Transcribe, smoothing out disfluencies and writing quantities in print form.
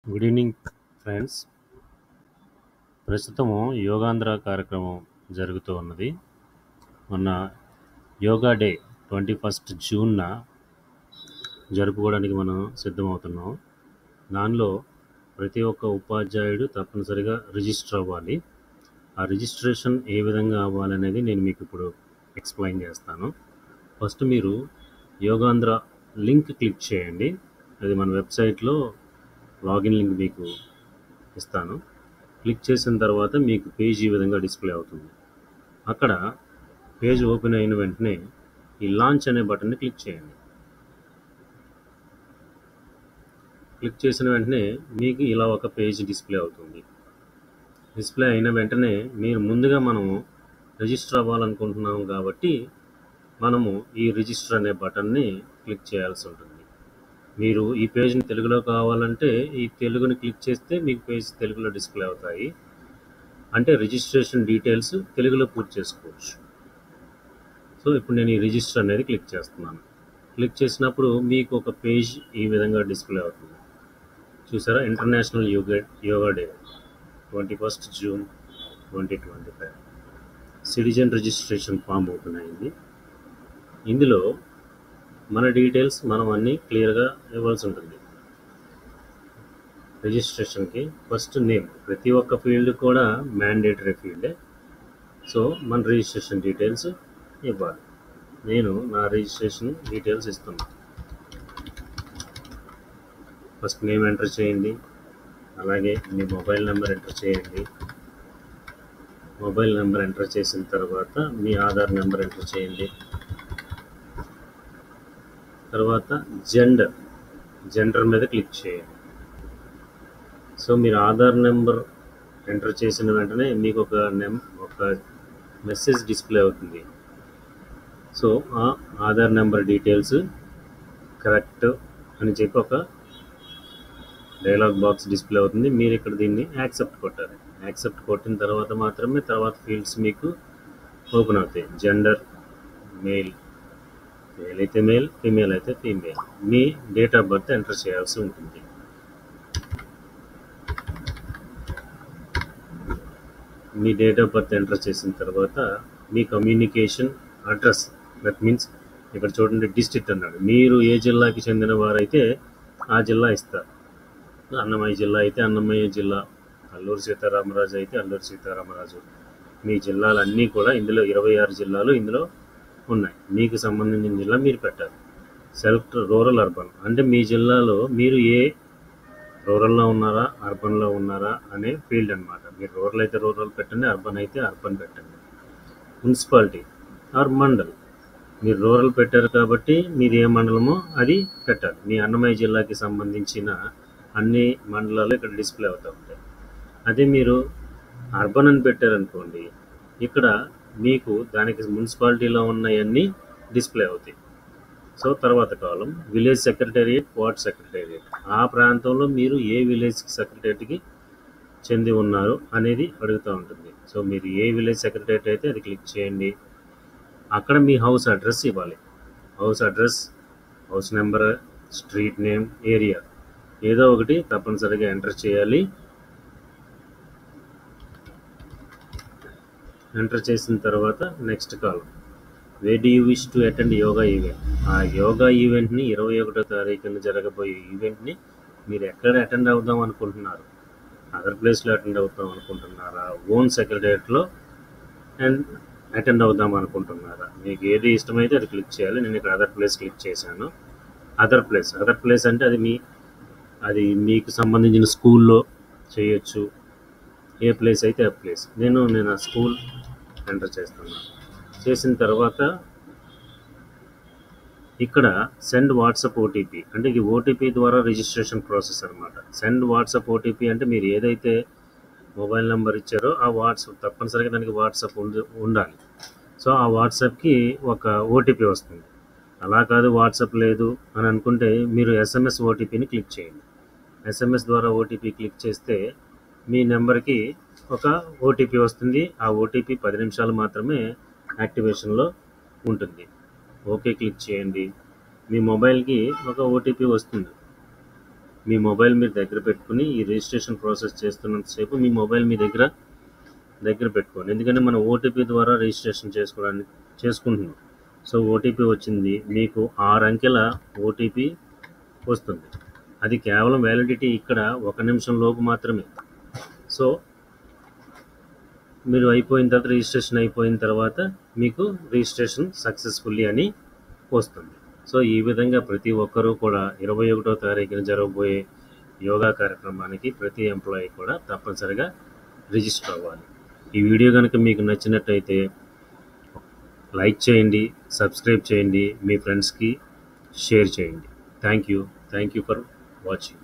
Good evening friends. ప్రస్తుతము యోగాంధ్ర కార్యక్రమం జరుగుతూ ఉన్నది. మొన్న యోగా డే 21 జూన్న జరుపుకోవడానికి మనం సిద్ధమవుతున్నాం. దానిలో ప్రతి ఒక్క ఉపాధ్యాయుడు తప్పనిసరిగా రిజిస్టర్ అవ్వాలి. ఆ రిజిస్ట్రేషన్ ఏ విధంగా అవ్వాలనేది నేను మీకు ఇప్పుడు ఎక్స్ప్లెయిన్ చేస్తాను. ఫస్ట్ మీరు యోగాంధ్ర లింక్ క్లిక్ చేయండి. అది మన వెబ్సైట్లో లాగిన్ లింక్ మీకు ఇస్తాను. క్లిక్ చేసిన తర్వాత మీకు పేజ్ ఈ విధంగా డిస్ప్లే అవుతుంది. అక్కడ పేజ్ ఓపెన్ అయిన వెంటనే ఈ లాంచ్ అనే బటన్ని క్లిక్ చేయండి. క్లిక్ చేసిన వెంటనే మీకు ఇలా ఒక పేజ్ డిస్ప్లే అవుతుంది. డిస్ప్లే అయిన వెంటనే మీరు ముందుగా మనము రిజిస్టర్ అవ్వాలనుకుంటున్నాము కాబట్టి మనము ఈ రిజిస్టర్ అనే బటన్ని క్లిక్ చేయాల్సి ఉంటుంది. మీరు ఈ పేజ్ని తెలుగులో కావాలంటే ఈ తెలుగుని క్లిక్ చేస్తే మీకు పేజ్ తెలుగులో డిస్ప్లే అవుతాయి. అంటే రిజిస్ట్రేషన్ డీటెయిల్స్ తెలుగులో పూర్తి చేసుకోవచ్చు. సో ఇప్పుడు నేను ఈ రిజిస్టర్ అనేది క్లిక్ చేస్తున్నాను. క్లిక్ చేసినప్పుడు మీకు ఒక పేజ్ ఈ విధంగా డిస్ప్లే అవుతుంది. చూసారా, international Yoga day 21 June 2025 citizen registration form open అయింది. ఇందులో మన డీటెయిల్స్ మనం అన్నీ క్లియర్గా ఇవ్వాల్సి ఉంటుంది. రిజిస్ట్రేషన్కి ఫస్ట్ నేమ్, ప్రతి ఒక్క ఫీల్డ్ కూడా మ్యాండేటరీ ఫీల్డే. సో మన రిజిస్ట్రేషన్ డీటెయిల్స్ ఇవ్వాలి. నేను నా రిజిస్ట్రేషన్ డీటెయిల్స్ ఇస్తున్నాను. ఫస్ట్ నేమ్ ఎంటర్ చేయండి, అలాగే మీ మొబైల్ నెంబర్ ఎంటర్ చేయండి. మొబైల్ నెంబర్ ఎంటర్ చేసిన తర్వాత మీ ఆధార్ నెంబర్ ఎంటర్ చేయండి. తర్వాత జెండర్ మీద క్లిక్ చేయండి. సో మీరు ఆధార్ నెంబర్ ఎంటర్ చేసిన వెంటనే మీకు ఒక మెసేజ్ డిస్ప్లే అవుతుంది. సో ఆ ఆధార్ నెంబర్ డీటెయిల్స్ కరెక్ట్ అని చెప్పి ఒక డైలాగ్ బాక్స్ డిస్ప్లే అవుతుంది. మీరు ఇక్కడ దీన్ని యాక్సెప్ట్ కొట్టాలి. యాక్సెప్ట్ కొట్టిన తర్వాత మాత్రమే తర్వాత ఫీల్డ్స్ మీకు ఓపెన్ అవుతాయి. జెండర్ మేల్ అయితే మేల్, ఫీమేల్ అయితే female. Me date of birth enter చేయాల్సి ఉంటుంది. మీ డేట్ ఆఫ్ బర్త్ ఎంటర్ చేసిన తర్వాత మీ కమ్యూనికేషన్ అడ్రస్, దట్ మీన్స్ ఇక్కడ చూడండి డిస్ట్రిక్ట్ అన్నాడు. మీరు ఏ జిల్లాకి చెందిన వారైతే ఆ జిల్లా ఇస్తారు. అన్నమయ్య జిల్లా అయితే అన్నమయ్య జిల్లా, అల్లూరు సీతారామరాజు అయితే అల్లూరు సీతారామరాజు. మీ జిల్లాలన్నీ కూడా ఇందులో 26 జిల్లాలు ఇందులో ఉన్నాయి. మీకు సంబంధించిన జిల్లా మీరు పెట్టాలి. సెలెక్ట్ రూరల్ అర్బన్ అంటే మీ జిల్లాలో మీరు ఏ రూరల్లో ఉన్నారా అర్బన్లో ఉన్నారా అనే ఫీల్డ్ అనమాట. మీరు రూరల్ అయితే రూరల్ పెట్టండి, అర్బన్ అయితే అర్బన్ పెట్టండి. మున్సిపాలిటీ ఆర్ మండల్, మీరు రూరల్ పెట్టారు కాబట్టి మీరు ఏ మండలమో అది పెట్టాలి. మీ అన్నమయ్య జిల్లాకి సంబంధించిన అన్ని మండలాలు ఇక్కడ డిస్ప్లే అవుతూ ఉంటాయి. అదే మీరు అర్బన్ అని పెట్టారనుకోండి, ఇక్కడ మీకు దానికి మున్సిపాలిటీలో ఉన్నవన్నీ డిస్ప్లే అవుతాయి. సో తర్వాత కాలం విలేజ్ సెక్రటేరియట్, వార్డ్ సెక్రటేరియట్, ఆ ప్రాంతంలో మీరు ఏ విలేజ్ సెక్రటేరియట్కి చెంది ఉన్నారు అనేది అడుగుతూ ఉంటుంది. సో మీరు ఏ విలేజ్ సెక్రటేరియట్ అయితే అది క్లిక్ చేయండి. అక్కడ మీ హౌస్ అడ్రస్ ఇవ్వాలి. House address, house number, street name, area ఏదో ఒకటి తప్పనిసరిగా ఎంటర్ చేయాలి. ఎంటర్ చేసిన తర్వాత next column, where do you wish to attend yoga event. ఆ యోగా ఈవెంట్ని 21వ తారీఖున జరగబోయే ఈవెంట్ని మీరు ఎక్కడ అటెండ్ అవుదాం అనుకుంటున్నారు? అదర్ ప్లేస్లో అటెండ్ అవుతాం అనుకుంటున్నారా? ఓన్ సెక్రటేరియట్లో అండ్ అటెండ్ అవుదాం అనుకుంటున్నారా? మీకు ఏది ఇష్టమైతే అది క్లిక్ చేయాలి. నేను ఇక్కడ అదర్ ప్లేస్ క్లిక్ చేశాను. అదర్ ప్లేస్ అంటే అది మీకు సంబంధించిన స్కూల్లో చేయొచ్చు. ఏ ప్లేస్ అయితే ఆ ప్లేస్. నేను ఆ స్కూల్ ఎంటర్ చేస్తున్నాను. చేసిన తర్వాత ఇక్కడ సెండ్ వాట్సాప్ ఓటీపీ అంటే ఇది ఓటీపీ ద్వారా రిజిస్ట్రేషన్ ప్రాసెస్ అనమాట. సెండ్ వాట్సాప్ ఓటీపీ అంటే మీరు ఏదైతే మొబైల్ నెంబర్ ఇచ్చారో ఆ వాట్సాప్ తప్పనిసరిగా దానికి వాట్సాప్ ఉండాలి. సో ఆ వాట్సాప్కి ఒక ఓటీపీ వస్తుంది. అలా కాదు వాట్సాప్ లేదు అని అనుకుంటే మీరు ఎస్ఎంఎస్ ఓటీపీని క్లిక్ చేయండి. ఎస్ఎంఎస్ ద్వారా ఓటీపీ క్లిక్ చేస్తే మీ నెంబర్కి ఒక ఓటీపీ వస్తుంది. ఆ ఓటీపీ 10 నిమిషాలు మాత్రమే యాక్టివేషన్లో ఉంటుంది. ఓకే క్లిక్ చేయండి. మీ మొబైల్కి ఒక ఓటీపీ వస్తుంది. మీ మొబైల్ మీరు దగ్గర పెట్టుకుని ఈ రిజిస్ట్రేషన్ ప్రాసెస్ చేస్తున్నంతసేపు మీ మొబైల్ మీ దగ్గర పెట్టుకోండి. ఎందుకంటే మనం ఓటీపీ ద్వారా రిజిస్ట్రేషన్ చేసుకుంటున్నాం. సో ఓటీపీ వచ్చింది, మీకు 6 అంకెల ఓటీపీ వస్తుంది. అది కేవలం వ్యాలిడిటీ ఇక్కడ 1 నిమిషం లోపు మాత్రమే. సో మీరు రిజిస్ట్రేషన్ అయిపోయిన తర్వాత మీకు రిజిస్ట్రేషన్ సక్సెస్ఫుల్లీ అని వస్తుంది. సో ఈ విధంగా ప్రతి ఒక్కరూ కూడా 21వ తారీఖున జరగబోయే యోగా కార్యక్రమానికి ప్రతి ఎంప్లాయీ కూడా తప్పనిసరిగా రిజిస్టర్ అవ్వాలి. ఈ వీడియో కనుక మీకు నచ్చినట్టయితే లైక్ చేయండి, సబ్స్క్రైబ్ చేయండి, మీ ఫ్రెండ్స్కి షేర్ చేయండి. Thank you for watching.